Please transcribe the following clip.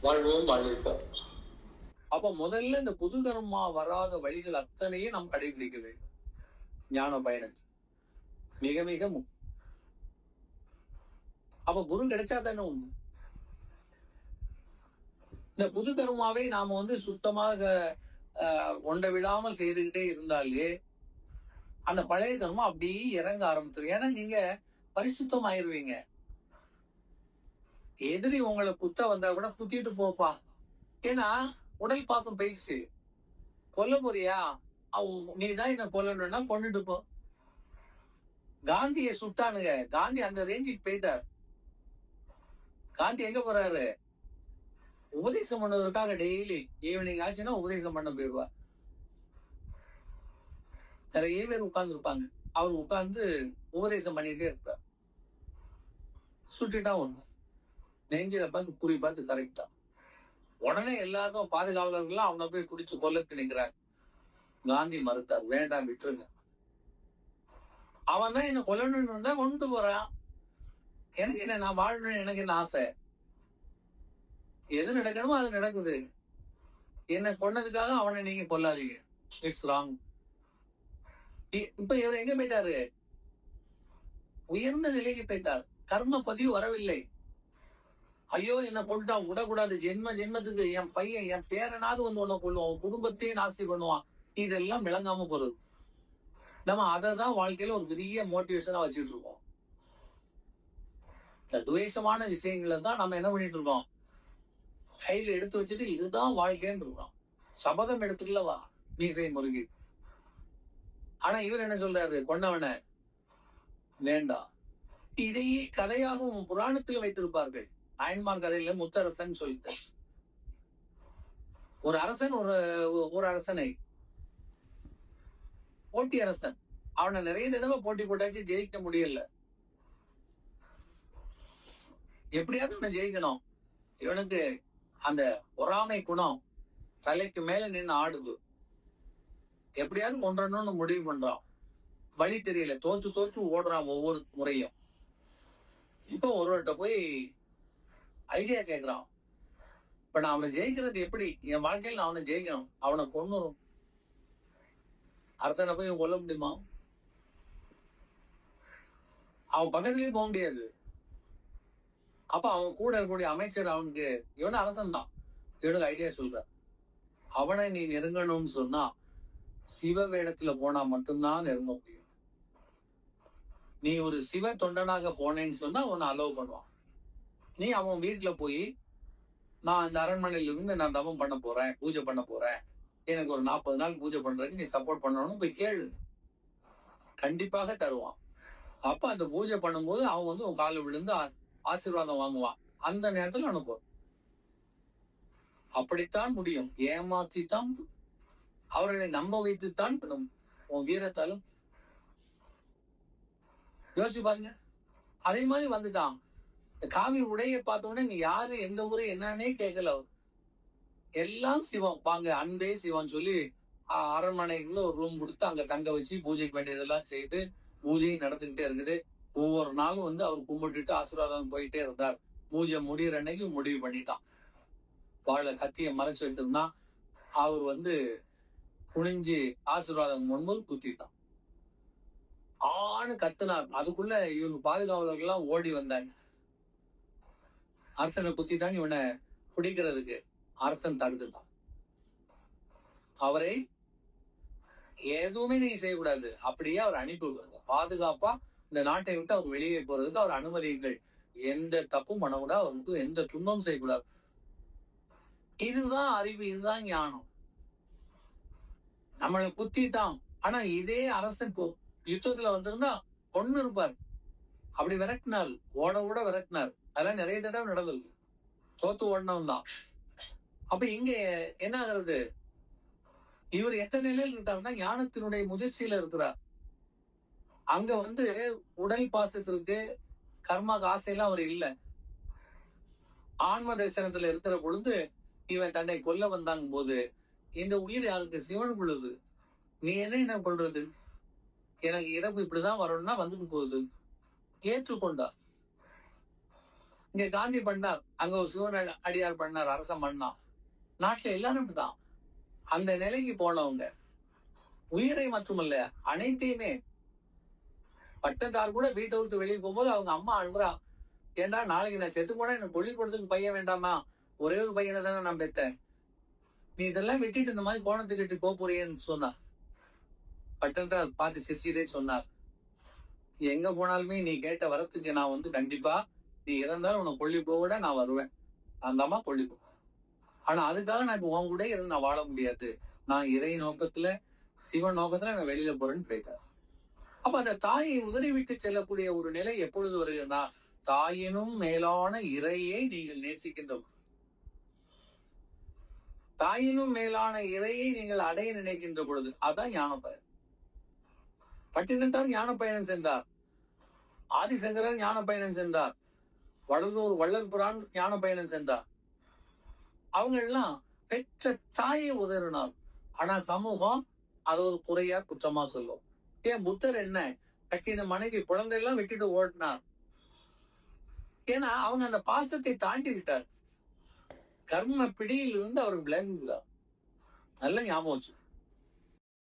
வாழ்வோம் வாழ்விப்போம். அப்ப முதல்ல இந்த புது கர்மா வராத வழிகள் அத்தனையும் நாம் கடைபிடிக்க வேண்டும். ஞான பயணம் மிக மிக அப்ப குரு கிடைச்சா தானே உண்மை. இந்த புது கர்மாவை நாம சுத்தமாக ஒன்றை விடாமல் செய்துகிட்டே இருந்தாலே அந்த பழைய கர்மா அப்படியே இறங்க ஆரம்பிச்சிடும். ஏன்னா நீங்க பரிசுத்தம் ஆயிருவீங்க. எதிரி உங்களை குத்த வந்தா கூட குத்திட்டு போப்பா. ஏன்னா உடல் பாசம் போயிடுச்சு. கொல்ல போறியா, நீதான் என்ன கொல்லணும்னா கொண்டுட்டு போ. காந்தியை சுட்டானுங்க. காந்தி அந்த ரேஞ்சுக்கு போயிட்டார். காந்தி எங்க போறாரு? உபதேசம் பண்ணுவதற்காக டெய்லி ஈவினிங் ஆச்சுன்னா உபதேசம் பண்ண போயிடுவார். நிறைய பேர் உட்கார்ந்து இருப்பாங்க. அவர் உட்கார்ந்து உபதேசம் பண்ணிட்டே இருப்பார். சுட்டுட்டா ஒண்ணு நெஞ்சில பார்த்து குறி பார்த்து கரெக்டா. உடனே எல்லாருக்கும் பாதுகாவலர்கள் அவனை போய் குடிச்சு கொல்லத்து நிற்கிறாங்க. காந்தி மறுத்தார், வேண்டாம் விட்டுருங்க. அவன் தான் என்ன கொல்லணும்னு தான் கொண்டு போறான். எனக்கு என்ன, நான் வாழணும், எனக்கு என்ன ஆசை. எது நடக்கணுமோ அது நடக்குது. என்ன கொன்னதுக்காக அவனை நீங்க கொல்லாதீங்க. It's wrong. இப்ப இவர் எங்க போயிட்டாரு? உயர்ந்த நிலைக்கு போயிட்டார். கர்ம பதிவு வரவில்லை. ஐயோ என்ன கொண்டுட்டான், விடக்கூடாது, ஜென்மத்துக்கு என் பையன் என் பேரனாவது உன்னை கொள்ளுவான், குடும்பத்தையும் நாஸ்தி பண்ணுவான். இதெல்லாம் விளங்காம போறது. நம்ம அதை தான் வாழ்க்கையில ஒரு பெரிய மோட்டிவேஷனா வச்சுட்டு இருக்கோம். இந்த துவேஷமான விஷயங்களை தான் நம்ம என்ன பண்ணிட்டு இருக்கோம், கையில எடுத்து வச்சுட்டு இதுதான் வாழ்க்கைன்னு இருக்கோம். சபதம் எடுத்துக்கலவா மீசை முருகி. ஆனா இவர் என்ன சொல்றாரு, கொண்டவன வேண்டாம். இதையே கதையாகவும் புராணத்தில் வைத்திருப்பார்கள். நாயன்மார் கதையில முத்தரசன் சொல்லிட்டு ஒரு அரசன் ஒரு அரசனை போட்டி அரசன் அவனை நிறைய தடவை போட்டி போட்டாச்சு, ஜெயிக்க முடியல. எப்படியாவது இவனை ஜெயிக்கணும். இவனுக்கு அந்த பொறாமை குணம் தலைக்கு மேல நின்று ஆடுது. எப்படியாவது கொன்றணும்னு முடிவு பண்றான். வழி தெரியல, தோச்சு ஓடுறான் ஒவ்வொரு முறையும். இப்ப ஒருவர்கிட்ட போய் ஐடியா கேட்கிறான். இப்ப நான் அவனை ஜெயிக்கிறது எப்படி? என் வாழ்க்கையில் நான் அவனை ஜெயிக்கணும். அவனை கொன்னுரும். அரசனை போய் கொல்ல முடியுமா? அவன் பக்கத்துலயே போக முடியாது. அப்ப அவன் கூட இருக்கக்கூடிய அமைச்சர் அவனுக்கு, இவன அரசன் தான், இவனுக்கு ஐடியா சொல்ற. அவனை நீ நெருங்கணும்னு சொன்னா சிவ வேடத்துல போனா மட்டும்தான் நெருங்க முடியும். நீ ஒரு சிவ தொண்டனாக போனேன்னு சொன்னா உன்னை அலோவ் பண்ணுவான். நீ அவன் வீட்டுல போய், நான் இந்த அரண்மனையில இருந்து நான் தவம் பண்ண போறேன், பூஜை பண்ண போறேன், எனக்கு ஒரு 40 நாள் பூஜை பண்றதுக்கு நீ சப்போர்ட் பண்ணணும்னு போய் கேளு. கண்டிப்பாக தருவான். அப்ப அந்த பூஜை பண்ணும்போது அவன் உன் கால விழுந்து ஆசீர்வாதம் வாங்குவான். அந்த நேரத்துல அனுப்பும். அப்படித்தான் முடியும். ஏமாற்றித்தான், அவர்களை நம்ப வைத்துத்தான் உன் வீரத்தாலும். யோசிச்சு பாருங்க. அதே மாதிரி வந்துட்டான். காவி உடைய பார்த்த உடனே நீ யாரு, எந்த ஊரு, என்னன்னே கேட்கல. அவர் எல்லாம் சிவம் வாங்க, அன்பே சிவம் சொல்லி அரண்மனைக்குள்ள ஒரு ரூம் கொடுத்து அங்க தங்க வச்சு பூஜைக்கு வேண்டியதெல்லாம் செய்து பூஜையும் நடந்துகிட்டே இருக்குது. ஒவ்வொரு நாளும் அவர் கும்பிட்டுட்டு ஆசீர்வாதம் போயிட்டே இருந்தார். பூஜை முடிகிற அன்னைக்கு முடிவு பண்ணிட்டான். வாழை கத்திய மறைச்சு வச்சிருந்தா அவர் குனிஞ்சு ஆசீர்வாதம் முன்பு குத்திட்டான். ஆணு கத்துனார். அதுக்குள்ள இவங்க பாதுகாவலர்கள் எல்லாம் ஓடி வந்தாங்க. அரசனை குத்திட்டான். இவனை பிடிக்கிறதுக்கு அரசன் தடுத்துட்டான். அவரை எதுவுமே நீங்க செய்யக்கூடாது, அப்படியே அவர் அனுப்பி விடுறது. பாதுகாப்பா இந்த நாட்டை விட்டு அவர் வெளியே போறதுக்கு அவர் அனுமதியுங்கள். எந்த தப்பும் பண்ணக்கூடாது, அவருக்கு எந்த துன்பம் செய்யக்கூடாது. இதுதான் அறிவு, இதுதான் ஞானம். நம்மளை குத்திட்டான். ஆனா இதே அரசன் யுத்தத்துல வந்திருந்தா கொன்னு இருப்பார். அப்படி விரட்டினார், ஓட விரட்டினார். அதெல்லாம் நிறைய தடவை நடந்தது. தோத்து ஓடினவன் தான். அப்ப இங்க என்ன ஆகுறது, இவர் எந்த நிலையில் இருக்காருன்னா ஞானத்தினுடைய முதிர்ச்சியில இருக்கிறார். அங்க உடல் பாசத்திற்கு கர்மா ஆசையெல்லாம் அவர் இல்லை. ஆன்ம தரிசனத்துல இருக்கிற பொழுது இவன் தன்னை கொல்ல வந்தாங்க போது, இந்த உயிர் யாருக்கு? சிவன் கொள்ளுது. நீ என்ன கொள்றது? எனக்கு இறப்பு இப்படிதான் வரணும்னா வந்துட்டு போகுது. ஏற்றுக்கொண்டா. இங்க காந்தி பண்ணார், அங்க ஒரு சிவன் அடியார் பண்ணார், அரசன் பண்ணான். நாட்டுல எல்லாரும் இப்படிதான். அந்த நிலைக்கு போனவங்க உயிரை மட்டுமல்ல அனைத்தையுமே. பட்டத்தார் கூட வீட்டை விட்டு வெளியே போகும்போது அவங்க அம்மா அனுப்புறா, ஏண்டா நாளைக்கு நான் செத்து போனா எனக்கு கொல்லி கொடுத்துக்கு பையன் வேண்டாமா? ஒரே ஒரு பையனை தானே நான் பெத்தேன். நீ இதெல்லாம் விட்டுட்டு இந்த மாதிரி கோணத்துக்கிட்டு போறேன்னு சொன்னா. பட்டத்தார் பார்த்து சிரிச்சிட்டே சொன்னார், எங்க போனாலுமே நீ கேட்ட வரத்துக்கு நான் வந்து கண்டிப்பா நீ இறந்தாலும் உன்னை கொல்லி போக நான் வருவேன். அந்த அம்மா கொல்லி போ. ஆனா அதுக்காக நான் இப்ப உன் கூட இருந்து நான் வாழ முடியாது. நான் இறை நோக்கத்துல சிவன் நோக்கத்துல நான் வெளியில போறேன்னு போயிட்டார். அப்ப அந்த தாயை உதறிவிட்டு செல்லக்கூடிய ஒரு நிலை எப்பொழுது வருகிறதுனா, தாயினும் மேலான இறையை நீங்கள் நேசிக்கின்ற தாயினும் மேலான இறையை நீங்கள் அடைய நினைக்கின்ற பொழுது அதான் ஞான பயணம். பட்டினத்தார் ஞான பயணம் சென்றார், ஆதிசங்கரன் ஞான பயணம் சென்றார், வடலூர் வள்ளல்புரான் ஞான பயணம் சென்றார். அவங்க எல்லாம் பெற்ற தாயை உதறினார். ஆனா சமூகம் அது ஒரு குறையா குற்றமா சொல்லும். ஏன் புத்தர் என்ன கட்டின மனைவி குழந்தை எல்லாம் விட்டுட்டு ஓடினார்? ஏன்னா அவங்க அந்த பாசத்தை தாண்டி விட்டார். கர்ம பிடியில் இருந்து அவர் விலகுகிறார். நல்ல ஞாபகம் வச்சு.